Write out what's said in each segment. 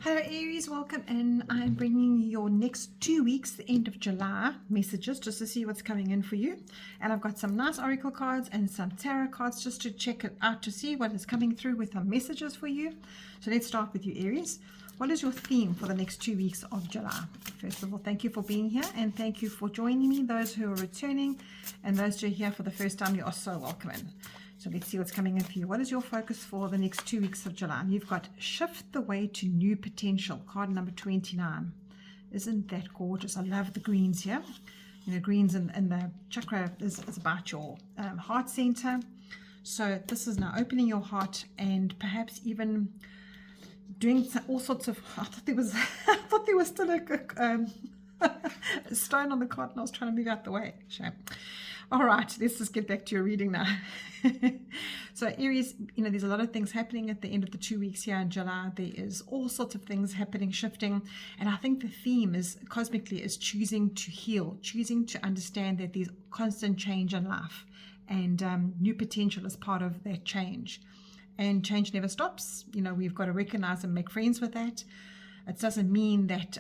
Hello Aries, welcome in. I'm bringing you your next 2 weeks, the end of July messages, just to see what's coming in for you. And I've got some nice oracle cards and some tarot cards just to check it out to see what is coming through with some messages for you. So let's start with you, Aries. What is your theme for the next 2 weeks of July? First of all, thank you for being here and thank you for joining me. Those who are returning and those who are here for the first time, you are so welcome in. So let's see what's coming in for you. What is your focus for the next 2 weeks of July? You've got Shift the Way to New Potential, card number 29. Isn't that gorgeous? I love the greens here. You know, greens in the chakra is about your heart center. So this is now opening your heart and perhaps even doing all sorts of, I thought there was still a stone on the card and I was trying to move out the way. Shame. All right, let's just get back to your reading now. So Aries, you know, there's a lot of things happening at the end of the 2 weeks here in July. There is all sorts of things happening, shifting. And I think the theme is cosmically is choosing to heal, choosing to understand that there's constant change in life and new potential is part of that change. And change never stops. You know, we've got to recognize and make friends with that. It doesn't mean that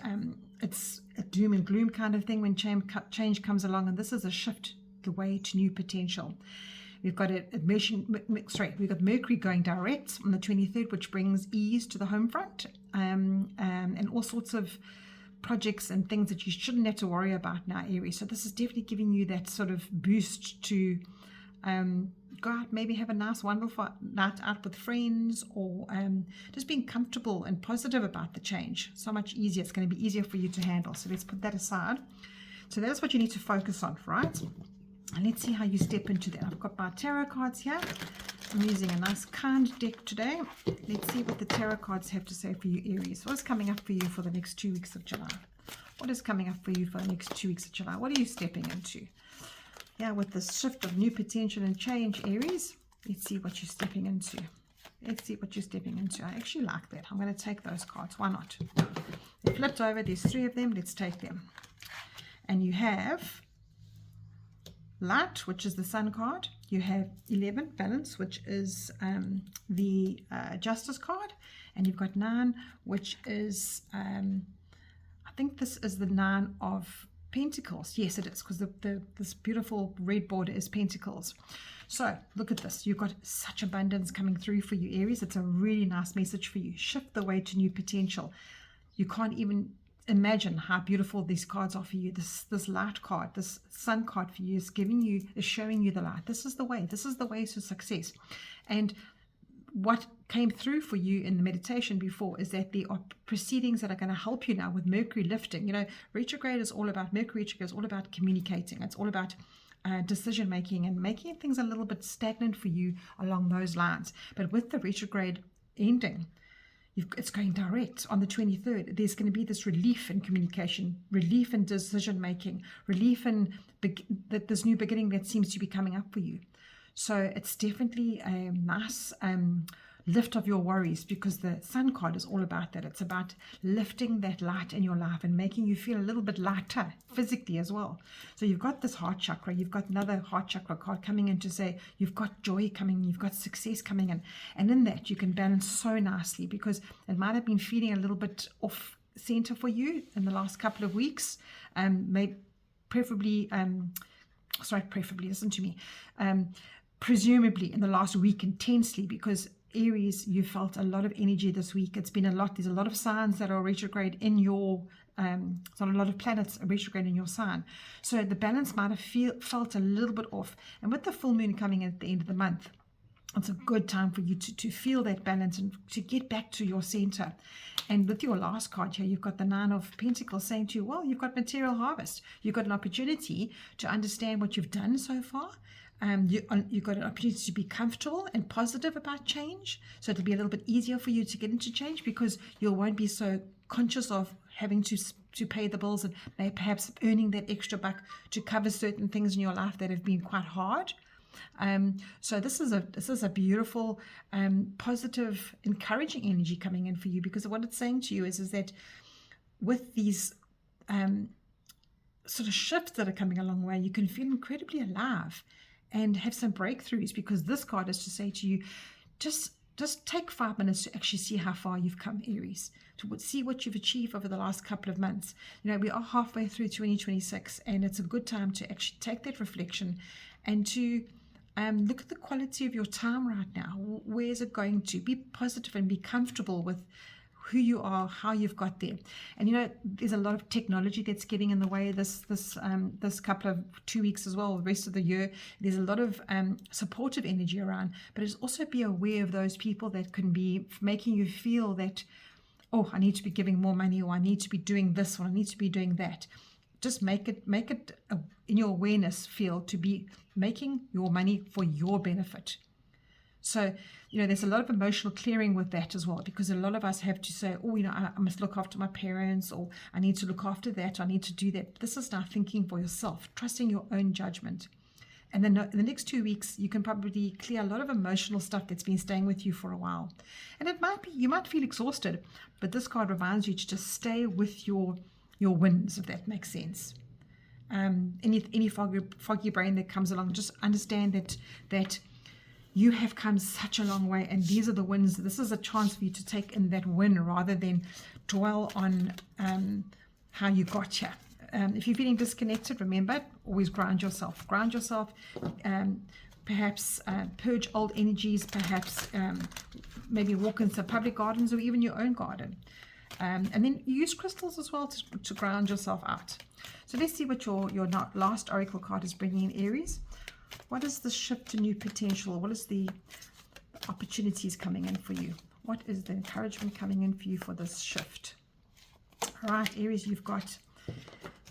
it's a doom and gloom kind of thing when change comes along. And this is a shift the way to new potential. We've got we've got Mercury going direct on the 23rd, which brings ease to the home front, and all sorts of projects and things that you shouldn't have to worry about now, Aries. So this is definitely giving you that sort of boost to go out, maybe have a nice, wonderful night out with friends, or just being comfortable and positive about the change. So much easier. It's going to be easier for you to handle. So let's put that aside. So that's what you need to focus on, right? And let's see how you step into that. I've got my tarot cards here. I'm using a nice kind deck today. Let's see what the tarot cards have to say for you, Aries. What is coming up for you for the next 2 weeks of July? What is coming up for you for the next 2 weeks of July? What are you stepping into? Yeah, with this shift of new potential and change, Aries, let's see what you're stepping into. Let's see what you're stepping into. I actually like that. I'm going to take those cards. Why not? They flipped over. There's 3 of them. Let's take them. And you have Light, which is the Sun card. You have 11, Balance, which is the Justice card. And you've got 9, which is, I think this is the 9 of Pentacles. Yes, it is, because this beautiful red border is Pentacles. So look at this. You've got such abundance coming through for you, Aries. It's a really nice message for you. Shift the way to new potential. You can't even imagine how beautiful these cards are for you. This light card, this Sun card for you is showing you the light. This is the way. This is the way to success. And what came through for you in the meditation before is that there are proceedings that are going to help you now with Mercury lifting. You know, retrograde is all about, Mercury retrograde is all about communicating. It's all about decision making and making things a little bit stagnant for you along those lines. But with the retrograde ending, it's going direct on the 23rd. There's going to be this relief in communication, relief in decision making, relief in this new beginning that seems to be coming up for you. So it's definitely a nice lift of your worries, because the Sun card is all about that. It's about lifting that light in your life and making you feel a little bit lighter physically as well. So you've got this heart chakra. You've got another heart chakra card coming in to say you've got joy coming, you've got success coming in. And in that you can balance so nicely, because it might have been feeling a little bit off center for you in the last couple of weeks. Preferably, listen to me. Presumably in the last week intensely, because Aries, you felt a lot of energy this week. It's been a lot. There's a lot of signs that are retrograde in your, a lot of planets are retrograde in your sign. So the balance might have felt a little bit off. And with the full moon coming in at the end of the month, it's a good time for you to feel that balance and to get back to your center. And with your last card here, you've got the 9 of Pentacles saying to you, well, you've got material harvest. You've got an opportunity to understand what you've done so far. You've got an opportunity to be comfortable and positive about change. So it'll be a little bit easier for you to get into change, because you won't be so conscious of having to pay the bills and maybe perhaps earning that extra buck to cover certain things in your life that have been quite hard. So this is a beautiful, positive, encouraging energy coming in for you, because what it's saying to you is that with these sort of shifts that are coming along the way, you can feel incredibly alive and have some breakthroughs, because this card is to say to you, just Just take 5 minutes to actually see how far you've come, Aries, to see what you've achieved over the last couple of months. You know, we are halfway through 2026, and it's a good time to actually take that reflection and to look at the quality of your time right now. Where is it going to? Be positive and be comfortable with who you are, how you've got there. And you know, there's a lot of technology that's getting in the way this couple of 2 weeks as well, the rest of the year. There's a lot of supportive energy around, but it's also be aware of those people that can be making you feel that, oh, I need to be giving more money, or I need to be doing this, or I need to be doing that. Just make it in your awareness feel to be making your money for your benefit. So, you know, there's a lot of emotional clearing with that as well, because a lot of us have to say, oh, you know, I must look after my parents, or I need to look after that, I need to do that. This is now thinking for yourself, trusting your own judgment. And then in the next 2 weeks, you can probably clear a lot of emotional stuff that's been staying with you for a while. And it might be, you might feel exhausted, but this card reminds you to just stay with your wins, if that makes sense. Any foggy brain that comes along, just understand that you have come such a long way, and these are the wins. This is a chance for you to take in that win rather than dwell on how you got here. If you're feeling disconnected, remember, always ground yourself. Ground yourself, perhaps purge old energies, perhaps maybe walk into public gardens or even your own garden. And then use crystals as well to ground yourself out. So let's see what your last oracle card is bringing in, Aries. What is the shift to new potential? What is the opportunities coming in for you? What is the encouragement coming in for you for this shift? All right, Aries, you've got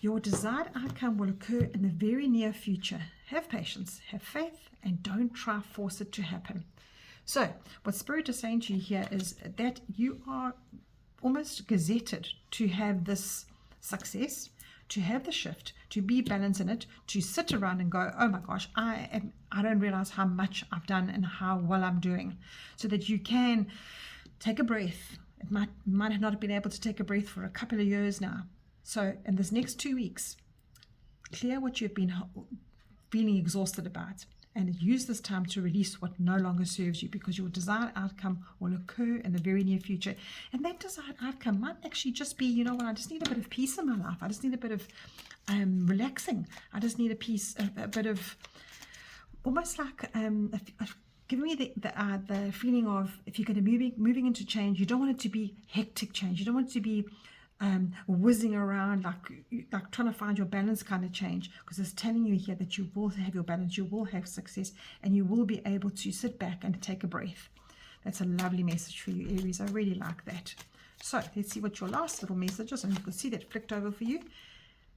your desired outcome will occur in the very near future. Have patience, have faith, and don't try to force it to happen. So what Spirit is saying to you here is that you are almost gazetted to have this success, to have the shift, to be balanced in it, to sit around and go, oh my gosh, I don't realize how much I've done and how well I'm doing, so that you can take a breath. It might have not been able to take a breath for a couple of years now. So in this next 2 weeks, clear what you've been feeling exhausted about, and use this time to release what no longer serves you, because your desired outcome will occur in the very near future. And that desired outcome might actually just be, you know what, I just need a bit of peace in my life. I just need a bit of relaxing. I just need a bit of almost like give me the feeling of, if you're going to be moving into change, you don't want it to be hectic change. You don't want it to be whizzing around like trying to find your balance kind of change, because it's telling you here that you will have your balance, you will have success, and you will be able to sit back and take a breath. That's a lovely message for you, Aries. I really like that. So let's see what your last little message is, and you can see that flicked over for you.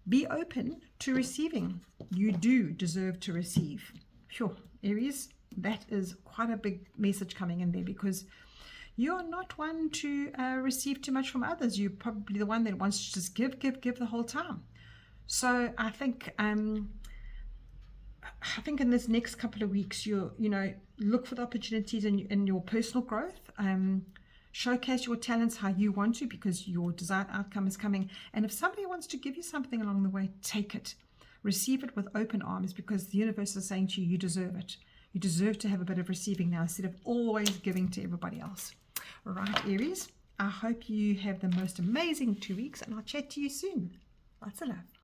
Be open to receiving. You do deserve to receive. Sure, Aries, that is quite a big message coming in there, because you're not one to receive too much from others. You're probably the one that wants to just give the whole time. So I think in this next couple of weeks, you look for the opportunities in your personal growth. Showcase your talents how you want to, because your desired outcome is coming. And if somebody wants to give you something along the way, take it. Receive it with open arms, because the universe is saying to you, you deserve it. You deserve to have a bit of receiving now, instead of always giving to everybody else. All right, Aries, I hope you have the most amazing 2 weeks, and I'll chat to you soon. Lots of love.